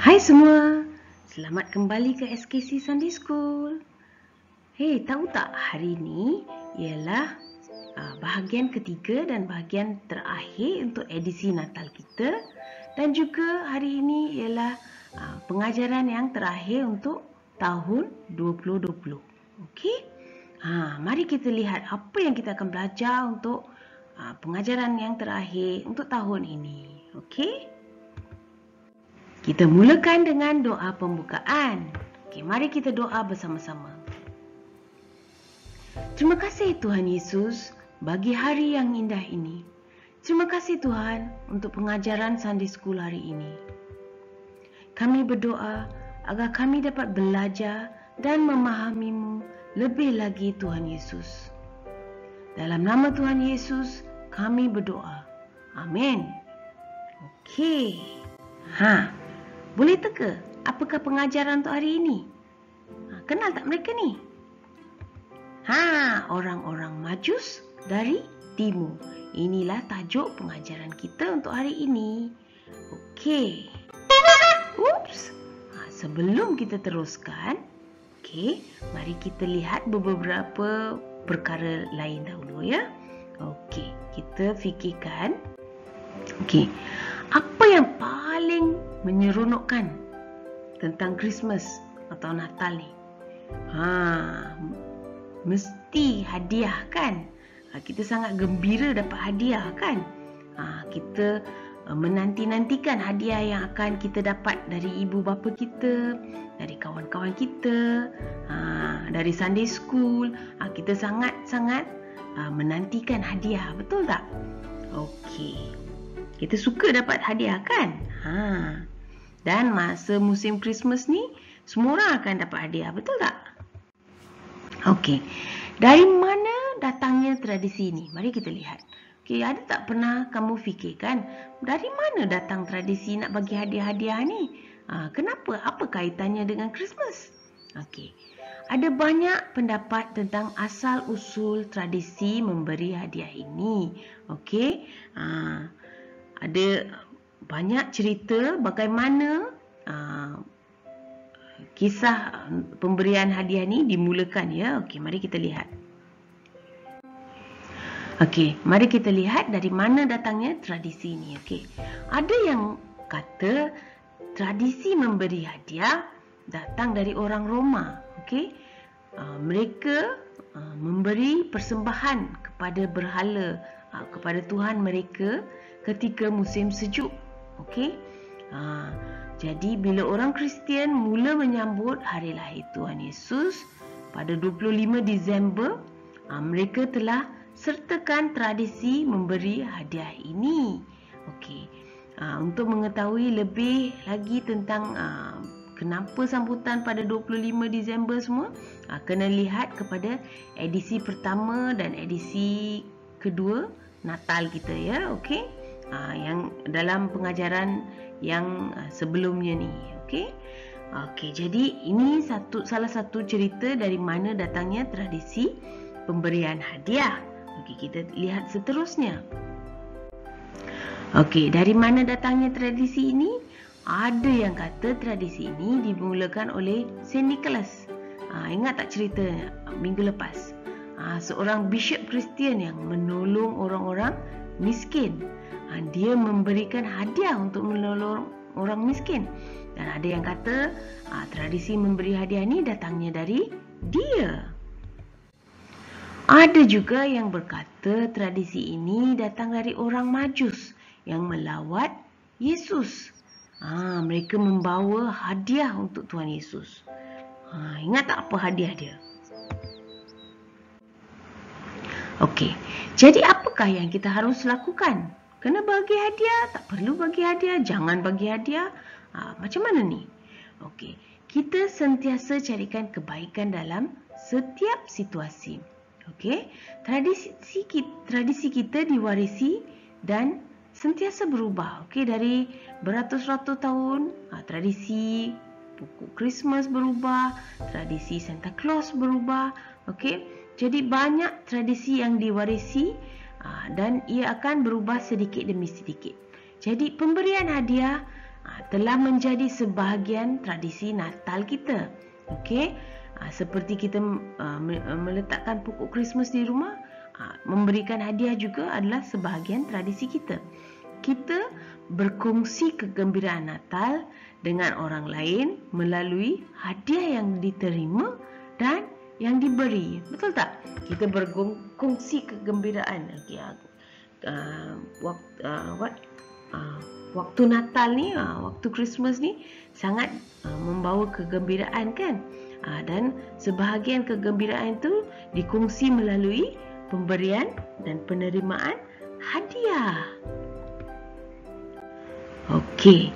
Hai semua, selamat kembali ke SKC Sunday School. Hey, tahu tak hari ini ialah bahagian ketiga dan bahagian terakhir untuk edisi Natal kita, dan juga hari ini ialah pengajaran yang terakhir untuk tahun 2020. Okey? Mari kita lihat apa yang kita akan belajar untuk pengajaran yang terakhir untuk tahun ini. Okey? Kita mulakan dengan doa pembukaan. Okey, mari kita doa bersama-sama. Terima kasih Tuhan Yesus bagi hari yang indah ini. Terima kasih Tuhan untuk pengajaran Sunday School hari ini. Kami berdoa agar kami dapat belajar dan memahami-Mu lebih lagi Tuhan Yesus. Dalam nama Tuhan Yesus kami berdoa. Amin. Okey. Boleh teka apakah pengajaran untuk hari ini? Kenal tak mereka ni? Orang-orang Majus dari Timur. Inilah tajuk pengajaran kita untuk hari ini. Okey. Sebelum kita teruskan, mari kita lihat beberapa perkara lain dahulu ya. Okey, kita fikirkan. Apa yang paling menyeronokkan tentang Christmas atau Natal ni? Mesti hadiah kan? Kita sangat gembira dapat hadiah kan? Kita menanti-nantikan hadiah yang akan kita dapat dari ibu bapa kita, dari kawan-kawan kita, dari Sunday School. Kita sangat-sangat menantikan hadiah, betul tak? Okey. Kita suka dapat hadiah kan? Dan masa musim Christmas ni, semua orang akan dapat hadiah, betul tak? Okey. Dari mana datangnya tradisi ini? Mari kita lihat. Okey, ada tak pernah kamu fikirkan dari mana datang tradisi nak bagi hadiah-hadiah ni? Kenapa? Apa kaitannya dengan Christmas? Okey. Ada banyak pendapat tentang asal-usul tradisi memberi hadiah ini. Okey. Ada banyak cerita bagaimana kisah pemberian hadiah ni dimulakan ya. Okey, mari kita lihat. Okey, mari kita lihat dari mana datangnya tradisi ini. Okey. Ada yang kata tradisi memberi hadiah datang dari orang Roma. Okey. Mereka memberi persembahan kepada berhala, kepada Tuhan mereka ketika musim sejuk. Okey. Jadi bila orang Kristian mula menyambut hari lahir Tuhan Yesus pada 25 Disember, mereka telah sertakan tradisi memberi hadiah ini. Okey. Untuk mengetahui lebih lagi tentang kenapa sambutan pada 25 Disember semua, kena lihat kepada edisi pertama dan edisi kedua Natal kita ya. Okey. Yang dalam pengajaran yang sebelumnya ni. Okey. Jadi ini salah satu cerita dari mana datangnya tradisi pemberian hadiah. Okey, kita lihat seterusnya. Okey, dari mana datangnya tradisi ini? Ada yang kata tradisi ini dimulakan oleh Saint Nicholas. Ingat tak cerita minggu lepas? Seorang bishop Kristian yang menolong orang-orang miskin. Dia memberikan hadiah untuk menolong orang miskin. Dan ada yang kata tradisi memberi hadiah ni datangnya dari dia. Ada juga yang berkata tradisi ini datang dari orang Majus yang melawat Yesus. Mereka membawa hadiah untuk Tuhan Yesus. Ingat tak apa hadiah dia? Okey. Jadi apakah yang kita harus lakukan? Kena bagi hadiah? Tak perlu bagi hadiah? Jangan bagi hadiah? Macam mana ni? Okey. Kita sentiasa carikan kebaikan dalam setiap situasi. Okey. Tradisi kita diwarisi dan sentiasa berubah. Okey, dari beratus-ratus tahun, tradisi buku Christmas berubah, tradisi Santa Claus berubah. Okey. Jadi banyak tradisi yang diwarisi dan ia akan berubah sedikit demi sedikit. Jadi pemberian hadiah telah menjadi sebahagian tradisi Natal kita. Okey, seperti kita meletakkan pokok Christmas di rumah, memberikan hadiah juga adalah sebahagian tradisi kita. Kita berkongsi kegembiraan Natal dengan orang lain melalui hadiah yang diterima dan yang diberi. Betul tak? Kita berkongsi kegembiraan. Okay. Waktu Natal ni, waktu Christmas ni sangat membawa kegembiraan kan? Dan sebahagian kegembiraan itu dikongsi melalui pemberian dan penerimaan hadiah. Okey.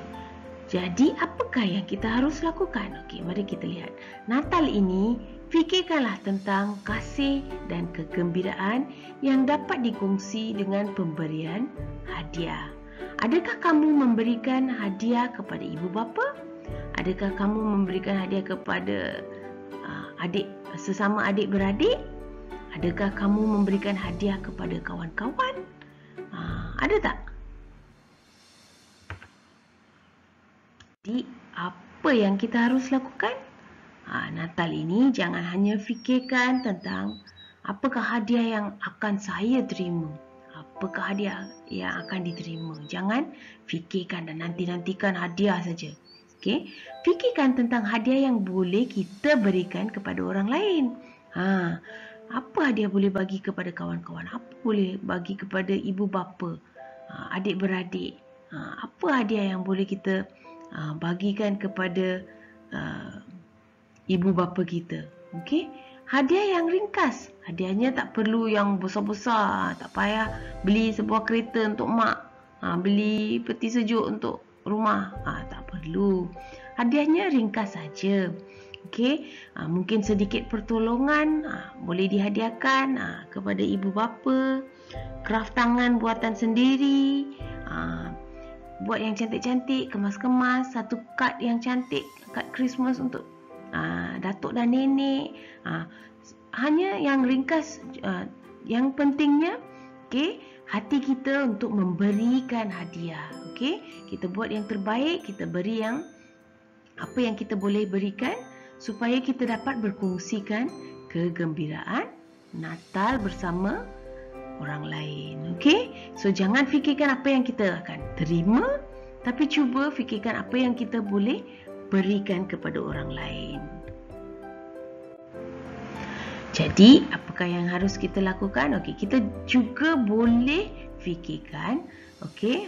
Jadi apakah yang kita harus lakukan? Okey, mari kita lihat. Natal ini, fikirkanlah tentang kasih dan kegembiraan yang dapat dikongsi dengan pemberian hadiah. Adakah kamu memberikan hadiah kepada ibu bapa? Adakah kamu memberikan hadiah kepada sesama adik beradik? Adakah kamu memberikan hadiah kepada kawan-kawan? Ada tak? Jadi, apa yang kita harus lakukan? Natal ini jangan hanya fikirkan tentang apakah hadiah yang akan saya terima. Apakah hadiah yang akan diterima. Jangan fikirkan dan nanti-nantikan hadiah saja. Okay? Fikirkan tentang hadiah yang boleh kita berikan kepada orang lain. Apa hadiah boleh bagi kepada kawan-kawan? Apa boleh bagi kepada ibu bapa, adik-beradik? Apa hadiah yang boleh kita bagikan kepada ibu bapa kita? Okey, hadiah yang ringkas. Hadiahnya tak perlu yang besar-besar. Tak payah beli sebuah kereta untuk mak, beli peti sejuk untuk rumah. Tak perlu. Hadiahnya ringkas saja. Okey, mungkin sedikit pertolongan boleh dihadiahkan kepada ibu bapa. Kraft tangan buatan sendiri. Buat yang cantik-cantik, kemas-kemas, satu kad yang cantik, kad Christmas untuk datuk dan nenek. Hanya yang ringkas. Yang pentingnya, okay, hati kita untuk memberikan hadiah. Okay, kita buat yang terbaik, kita beri yang apa yang kita boleh berikan supaya kita dapat berkongsikan kegembiraan Natal bersama orang lain. Okey? So jangan fikirkan apa yang kita akan terima, tapi cuba fikirkan apa yang kita boleh berikan kepada orang lain. Jadi, apakah yang harus kita lakukan? Okey, kita juga boleh fikirkan, okey,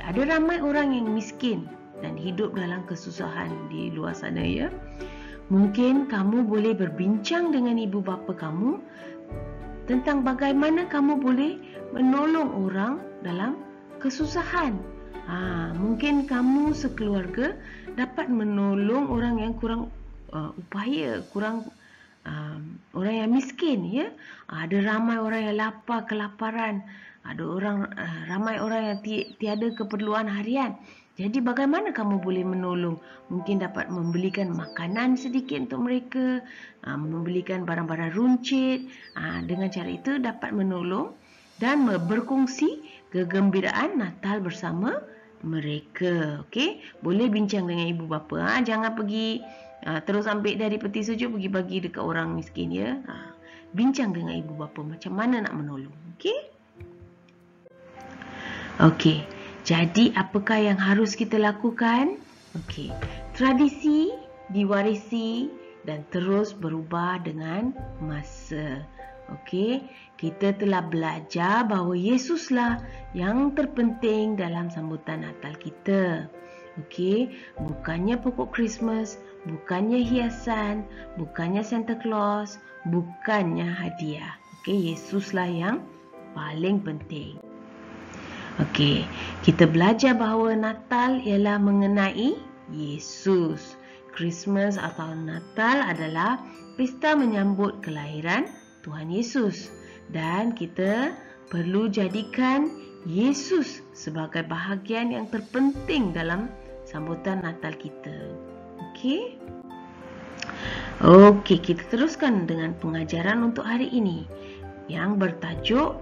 ada ramai orang yang miskin dan hidup dalam kesusahan di luar sana, ya. Mungkin kamu boleh berbincang dengan ibu bapa kamu tentang bagaimana kamu boleh menolong orang dalam kesusahan. Mungkin kamu sekeluarga dapat menolong orang yang kurang upaya, orang yang miskin, ya. Ada ramai orang yang lapar, kelaparan. Ada ramai orang yang tiada keperluan harian. Jadi bagaimana kamu boleh menolong? Mungkin dapat membelikan makanan sedikit untuk mereka, membelikan barang-barang runcit. Dengan cara itu dapat menolong dan berkongsi kegembiraan Natal bersama mereka. Okey, boleh bincang dengan ibu bapa. Jangan pergi terus ambil dari peti sejuk pergi bagi dekat orang miskin, ya. Bincang dengan ibu bapa macam mana nak menolong. Okey. Okey. Jadi, apakah yang harus kita lakukan? Okey. Tradisi diwarisi dan terus berubah dengan masa. Okey. Kita telah belajar bahawa Yesuslah yang terpenting dalam sambutan Natal kita. Okey. Bukannya pokok Christmas, bukannya hiasan, bukannya Santa Claus, bukannya hadiah. Okey. Yesuslah yang paling penting. Okey, kita belajar bahawa Natal ialah mengenai Yesus. Christmas atau Natal adalah pesta menyambut kelahiran Tuhan Yesus. Dan kita perlu jadikan Yesus sebagai bahagian yang terpenting dalam sambutan Natal kita. Okey? Okey, kita teruskan dengan pengajaran untuk hari ini yang bertajuk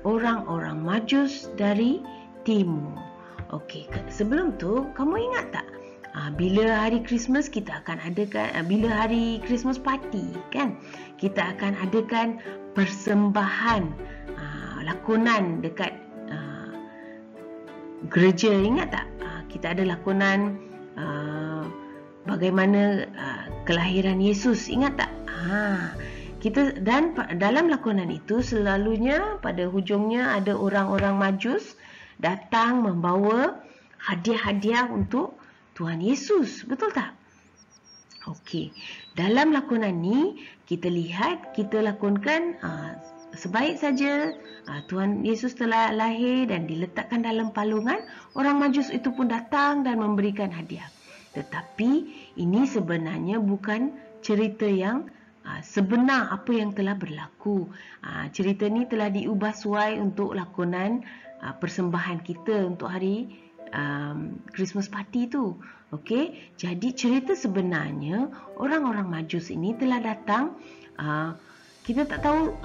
orang-orang Majus dari Timur. Okey, sebelum tu kamu ingat tak? Bila hari Christmas kita akan adakan, bila hari Christmas party kan, kita akan adakan persembahan lakonan dekat gereja, ingat tak? Kita ada lakonan bagaimana kelahiran Yesus, ingat tak? Kita, dan dalam lakonan itu selalunya pada hujungnya ada orang-orang Majus datang membawa hadiah-hadiah untuk Tuhan Yesus, betul tak? Okey, dalam lakonan ni kita lihat, kita lakonkan sebaik saja Tuhan Yesus telah lahir dan diletakkan dalam palungan, orang Majus itu pun datang dan memberikan hadiah. Tetapi ini sebenarnya bukan cerita yang sebenar apa yang telah berlaku. Cerita ni telah diubah suai untuk lakonan persembahan kita untuk hari Christmas party tu. Okey, jadi cerita sebenarnya orang-orang Majus ini telah datang, kita tak tahu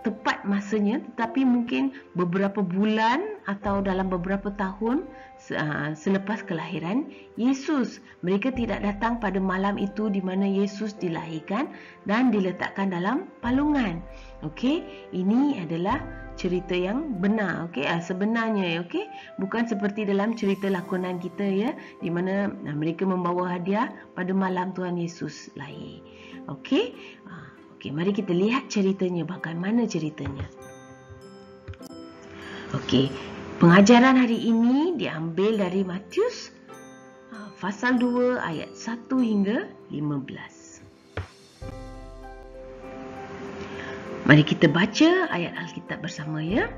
tepat masanya, tetapi mungkin beberapa bulan atau dalam beberapa tahun selepas kelahiran Yesus. Mereka tidak datang pada malam itu di mana Yesus dilahirkan dan diletakkan dalam palungan. Okey, ini adalah cerita yang benar, okey, sebenarnya, okey, bukan seperti dalam cerita lakonan kita ya, di mana mereka membawa hadiah pada malam Tuhan Yesus lahir. Okey. Okey, mari kita lihat ceritanya, bagaimana ceritanya. Okey, pengajaran hari ini diambil dari Matius pasal 2 ayat 1 hingga 15. Mari kita baca ayat Alkitab bersama ya.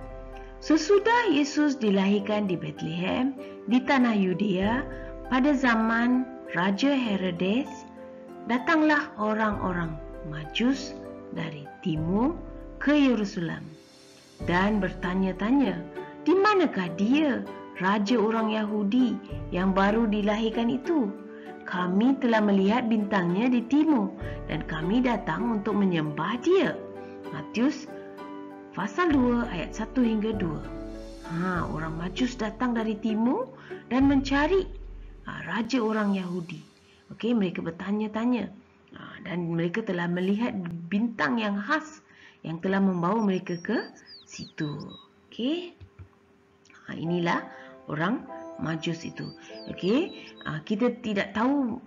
Sesudah Yesus dilahirkan di Bethlehem di tanah Yudea pada zaman Raja Herodes, datanglah orang-orang Majus dari timur ke Yerusalem dan bertanya-tanya, di manakah dia, raja orang Yahudi yang baru dilahirkan itu? Kami telah melihat bintangnya di timur dan kami datang untuk menyembah dia. Matius pasal 2 ayat 1 hingga 2. Orang Majus datang dari timur dan mencari raja orang Yahudi. Okey, mereka bertanya-tanya. Dan mereka telah melihat bintang yang khas yang telah membawa mereka ke situ. Okey. Inilah orang Majus itu. Okey. Kita tidak tahu,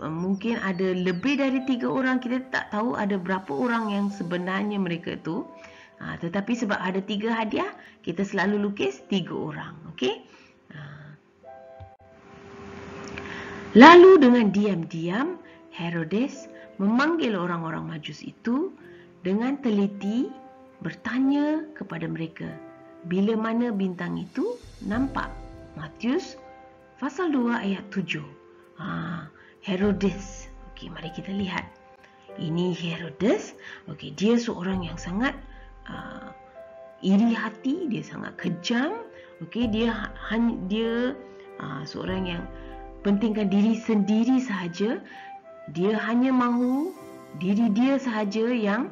mungkin ada lebih dari 3 orang. Kita tak tahu ada berapa orang yang sebenarnya mereka itu. Tetapi sebab ada 3 hadiah, kita selalu lukis 3 orang. Okey. Lalu dengan diam-diam Herodes memanggil orang-orang Majus itu dengan teliti, bertanya kepada mereka bila mana bintang itu nampak. Matius pasal 2 ayat 7. Herodes. Okey, mari kita lihat. Ini Herodes. Okey, dia seorang yang sangat iri hati, dia sangat kejam. Okey, dia seorang yang pentingkan diri sendiri sahaja. Dia hanya mahu diri dia sahaja yang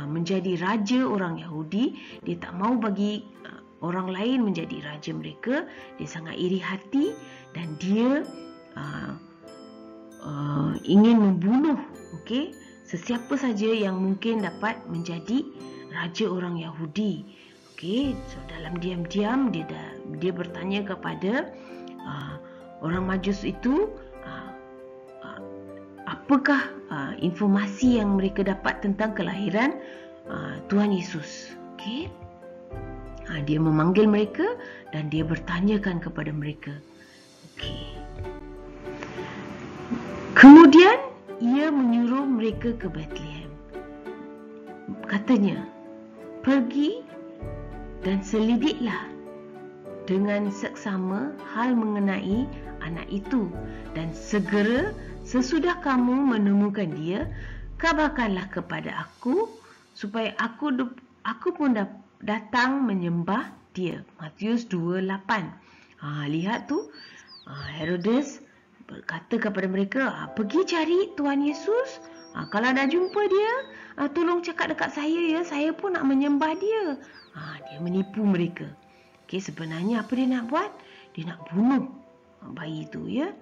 menjadi raja orang Yahudi. Dia tak mahu bagi orang lain menjadi raja mereka. Dia sangat iri hati dan dia ingin membunuh sesiapa saja yang mungkin dapat menjadi raja orang Yahudi. So dalam diam-diam dia bertanya kepada orang Majus itu, apakah informasi yang mereka dapat tentang kelahiran Tuhan Yesus. Dia memanggil mereka dan dia bertanyakan kepada mereka. Kemudian ia menyuruh mereka ke Bethlehem. Katanya, pergi dan selidiklah dengan seksama hal mengenai anak itu, dan segera sesudah kamu menemukan dia, kabarkanlah kepada aku supaya aku pun datang menyembah dia. Matius 2:8. Lihat tu, Herodes berkata kepada mereka, pergi cari Tuhan Yesus. Kalau dah jumpa dia, tolong cakap dekat saya ya, saya pun nak menyembah dia. Dia menipu mereka. Okey, sebenarnya apa dia nak buat? Dia nak bunuh bayi itu, ya.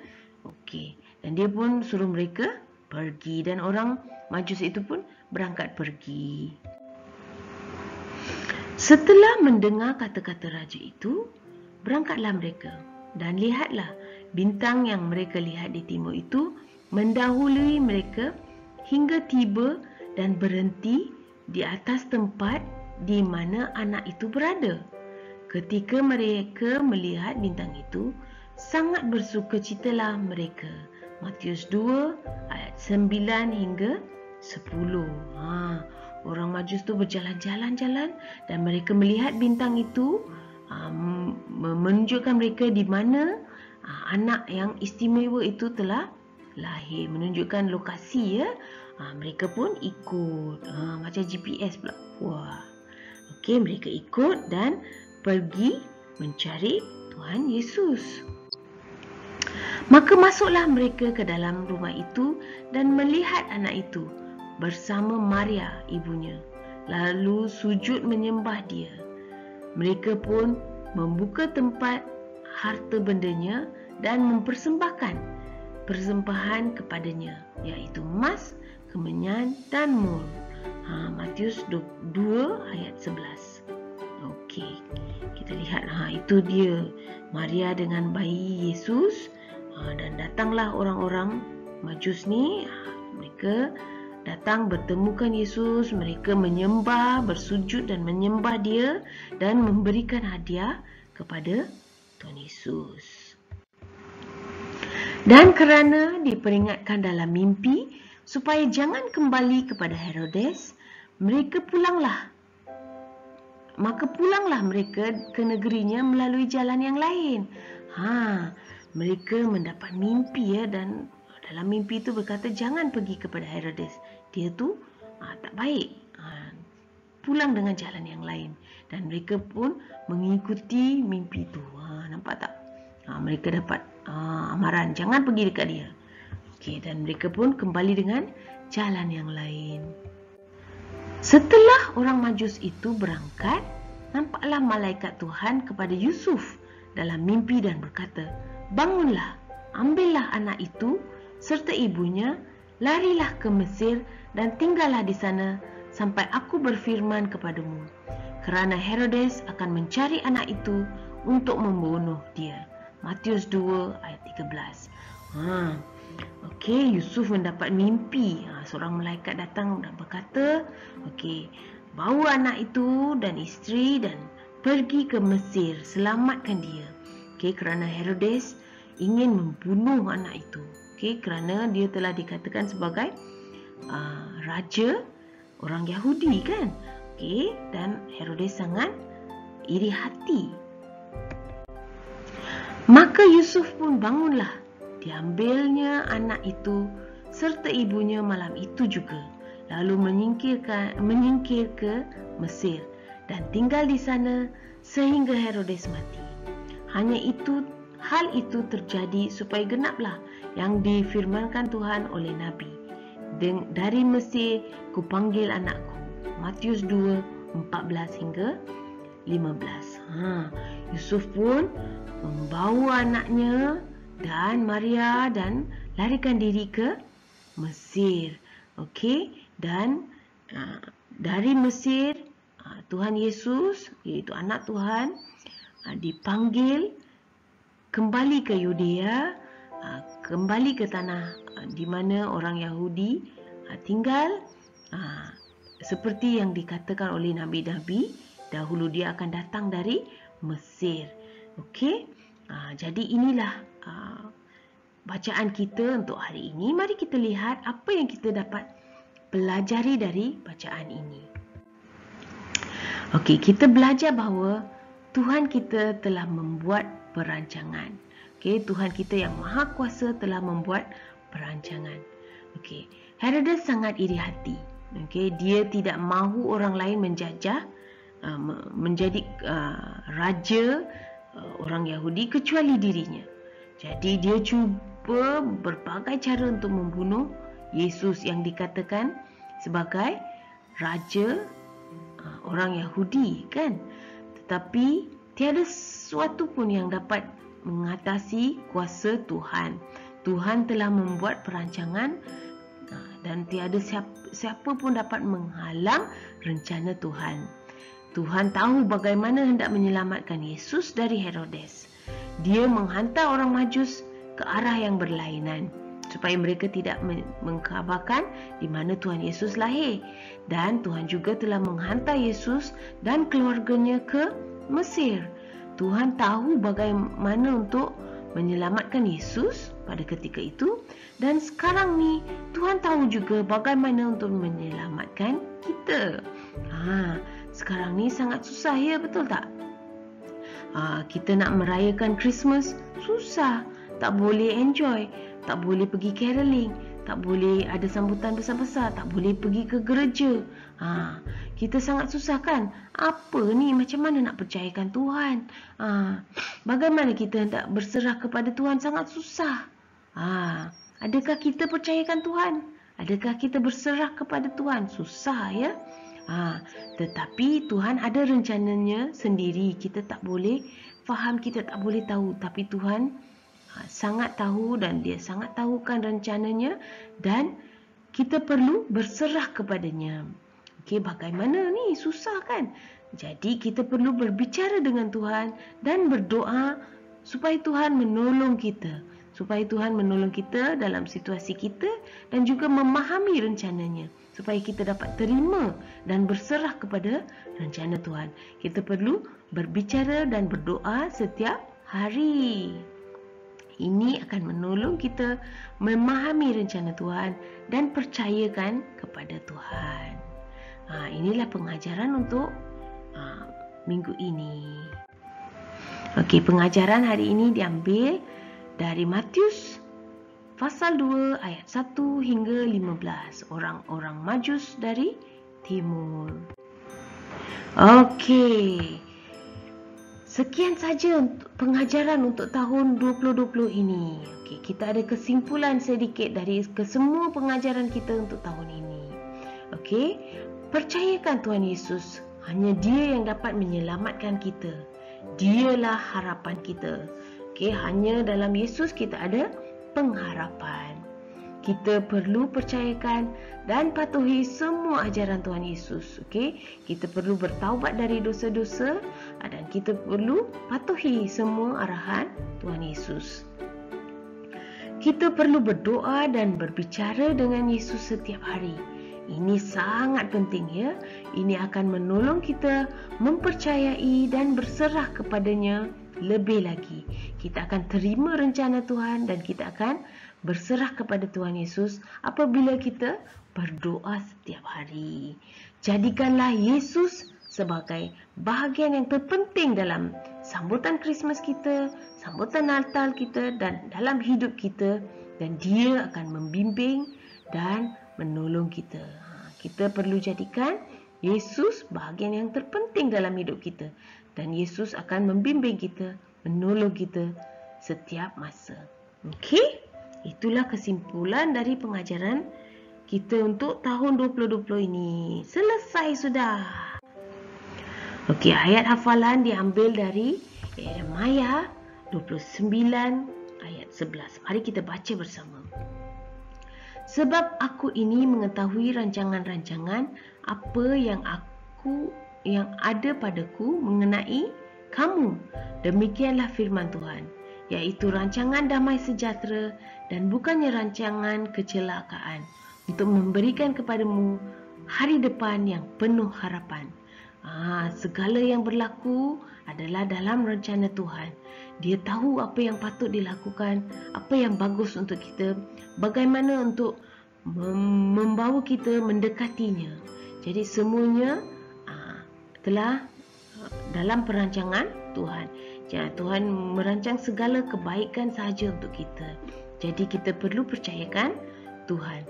Okey, dan dia pun suruh mereka pergi dan orang Majus itu pun berangkat pergi. Setelah mendengar kata-kata raja itu, berangkatlah mereka dan lihatlah bintang yang mereka lihat di timur itu mendahului mereka hingga tiba dan berhenti di atas tempat di mana anak itu berada. Ketika mereka melihat bintang itu, sangat bersukacitalah mereka. Matius 2 ayat 9 hingga 10. Orang Majus tu berjalan-jalan dan mereka melihat bintang itu menunjukkan mereka di mana anak yang istimewa itu telah lahir, menunjukkan lokasi, ya. Mereka pun ikut macam GPS pula. Wah. Okey, mereka ikut dan pergi mencari Tuhan Yesus. Maka masuklah mereka ke dalam rumah itu dan melihat anak itu bersama Maria ibunya, lalu sujud menyembah dia. Mereka pun membuka tempat harta bendanya dan mempersembahkan persembahan kepadanya, iaitu emas, kemenyan dan mur. Matius 2 ayat 11. Okey, kita lihat itu dia Maria dengan bayi Yesus. Dan datanglah orang-orang Majus ni, mereka datang bertemukan Yesus, mereka menyembah, bersujud dan menyembah dia dan memberikan hadiah kepada Tuhan Yesus. Dan kerana diperingatkan dalam mimpi supaya jangan kembali kepada Herodes, maka pulanglah mereka ke negerinya melalui jalan yang lain. Mereka mendapat mimpi, ya, dan dalam mimpi itu berkata jangan pergi kepada Herodes. Dia tu tak baik. Pulang dengan jalan yang lain. Dan mereka pun mengikuti mimpi itu. Nampak tak? Mereka dapat amaran jangan pergi dekat dia. Okey, dan mereka pun kembali dengan jalan yang lain. Setelah orang Majus itu berangkat, nampaklah malaikat Tuhan kepada Yusuf dalam mimpi dan berkata, "Bangunlah, ambillah anak itu serta ibunya, larilah ke Mesir dan tinggallah di sana sampai aku berfirman kepadamu. Kerana Herodes akan mencari anak itu untuk membunuh dia." Matius 2 ayat 13. Okey, Yusuf mendapat mimpi. Seorang malaikat datang dan berkata, okey, bawa anak itu dan isteri dan pergi ke Mesir, selamatkan dia. Okey, kerana Herodes ingin membunuh anak itu. Okey, kerana dia telah dikatakan sebagai raja orang Yahudi, kan? Okey, dan Herodes sangat iri hati. Maka Yusuf pun bangunlah. Diambilnya anak itu serta ibunya malam itu juga, lalu menyingkir ke Mesir dan tinggal di sana sehingga Herodes mati. Hal itu terjadi supaya genaplah yang difirmankan Tuhan oleh Nabi. Dari Mesir kupanggil anakku. Matius 2, 14 hingga 15. Yusuf pun membawa anaknya dan Maria dan larikan diri ke Mesir. Okey, dan dari Mesir Tuhan Yesus, iaitu anak Tuhan, dipanggil kembali ke Yudea, kembali ke tanah di mana orang Yahudi tinggal, seperti yang dikatakan oleh nabi-nabi dahulu, dia akan datang dari Mesir. Okey, jadi inilah bacaan kita untuk hari ini. Mari kita lihat apa yang kita dapat pelajari dari bacaan ini. Okey, kita belajar bahawa Tuhan kita telah membuat perancangan. Okey, Tuhan kita yang Maha Kuasa telah membuat perancangan. Okey, Herodes sangat iri hati. Okey, dia tidak mahu orang lain menjajah menjadi raja orang Yahudi kecuali dirinya. Jadi dia cuba berbagai cara untuk membunuh Yesus yang dikatakan sebagai raja orang Yahudi, kan? Tetapi Tiada sesuatu pun yang dapat mengatasi kuasa Tuhan. Tuhan telah membuat perancangan dan tiada siapa pun dapat menghalang rencana Tuhan. Tuhan tahu bagaimana hendak menyelamatkan Yesus dari Herodes. Dia menghantar orang Majus ke arah yang berlainan supaya mereka tidak mengkhabarkan di mana Tuhan Yesus lahir. Dan Tuhan juga telah menghantar Yesus dan keluarganya ke Mesir. Tuhan tahu bagaimana untuk menyelamatkan Yesus pada ketika itu, dan sekarang ni Tuhan tahu juga bagaimana untuk menyelamatkan kita. Sekarang ni sangat susah, ya, betul tak? Kita nak merayakan Christmas susah, tak boleh enjoy, tak boleh pergi caroling, tak boleh ada sambutan besar-besar, tak boleh pergi ke gereja. Kita sangat susah, kan? Apa ni, macam mana nak percayakan Tuhan? Bagaimana kita hendak berserah kepada Tuhan? Sangat susah. Adakah kita percayakan Tuhan? Adakah kita berserah kepada Tuhan? Susah, ya. Tetapi Tuhan ada rencananya sendiri. Kita tak boleh faham, kita tak boleh tahu. Tapi Tuhan sangat tahu dan Dia sangat tahukan rencananya, dan kita perlu berserah kepadanya. Okey, bagaimana ni? Susah, kan? Jadi kita perlu berbicara dengan Tuhan dan berdoa supaya Tuhan menolong kita. Supaya Tuhan menolong kita dalam situasi kita dan juga memahami rencananya, supaya kita dapat terima dan berserah kepada rencana Tuhan. Kita perlu berbicara dan berdoa setiap hari. Ini akan menolong kita memahami rencana Tuhan dan percayakan kepada Tuhan. Inilah pengajaran untuk minggu ini. Okey, pengajaran hari ini diambil dari Matius pasal 2 ayat 1 hingga 15. Orang-orang Majus dari timur. Okey. Sekian saja untuk pengajaran untuk tahun 2020 ini. Okey, kita ada kesimpulan sedikit dari kesemua pengajaran kita untuk tahun ini. Okey, percayakan Tuhan Yesus. Hanya Dia yang dapat menyelamatkan kita. Dialah harapan kita. Okey, hanya dalam Yesus kita ada pengharapan. Kita perlu percayakan dan patuhi semua ajaran Tuhan Yesus. Okey, kita perlu bertaubat dari dosa-dosa dan kita perlu patuhi semua arahan Tuhan Yesus. Kita perlu berdoa dan berbicara dengan Yesus setiap hari. Ini sangat penting, ya. Ini akan menolong kita mempercayai dan berserah kepadanya lebih lagi. Kita akan terima rencana Tuhan dan kita akan berserah kepada Tuhan Yesus apabila kita berdoa setiap hari. Jadikanlah Yesus sebagai bahagian yang terpenting dalam sambutan Christmas kita, sambutan Natal kita dan dalam hidup kita, dan Dia akan membimbing dan menolong kita. Kita perlu jadikan Yesus bahagian yang terpenting dalam hidup kita, dan Yesus akan membimbing kita, menolong kita setiap masa. Okey? Itulah kesimpulan dari pengajaran kita untuk tahun 2020 ini. Selesai sudah. Okey, ayat hafalan diambil dari Yeremia 29 ayat 11. Mari kita baca bersama. Sebab aku ini mengetahui rancangan-rancangan apa yang ada padaku mengenai kamu. Demikianlah firman Tuhan, iaitu rancangan damai sejahtera dan bukannya rancangan kecelakaan, untuk memberikan kepadamu hari depan yang penuh harapan. Segala yang berlaku adalah dalam rencana Tuhan. Dia tahu apa yang patut dilakukan, apa yang bagus untuk kita, bagaimana untuk membawa kita mendekatinya. Jadi semuanya telah dalam perancangan Tuhan. Tuhan merancang segala kebaikan sahaja untuk kita. Jadi kita perlu percayakan Tuhan.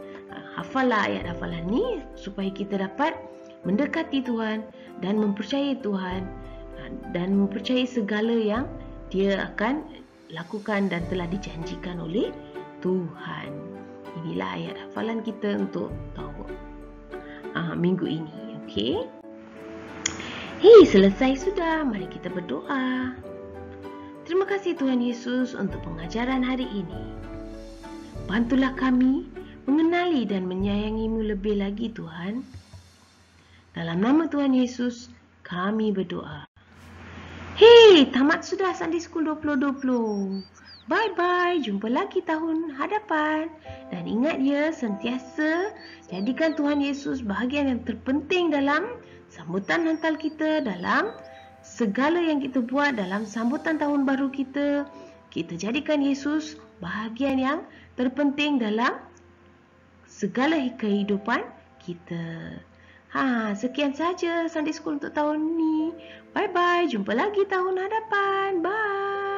Hafallah ayat hafalan ni supaya kita dapat mendekati Tuhan dan mempercayai Tuhan dan mempercayai segala yang Dia akan lakukan dan telah dijanjikan oleh Tuhan. Inilah ayat hafalan kita untuk tahun minggu ini. Okey. Hei, selesai sudah. Mari kita berdoa. Terima kasih Tuhan Yesus untuk pengajaran hari ini. Bantulah kami mengenali dan menyayangi-Mu lebih lagi Tuhan. Dalam nama Tuhan Yesus, kami berdoa. Hei, tamat sudah Sunday School 2020. Bye-bye, jumpa lagi tahun hadapan. Dan ingat ya, sentiasa jadikan Tuhan Yesus bahagian yang terpenting dalam sambutan Natal kita, dalam segala yang kita buat dalam sambutan tahun baru kita. Kita jadikan Yesus bahagian yang terpenting dalam segala kehidupan kita. Sekian saja Sunday School untuk tahun ini. Bye-bye, jumpa lagi tahun hadapan. Bye.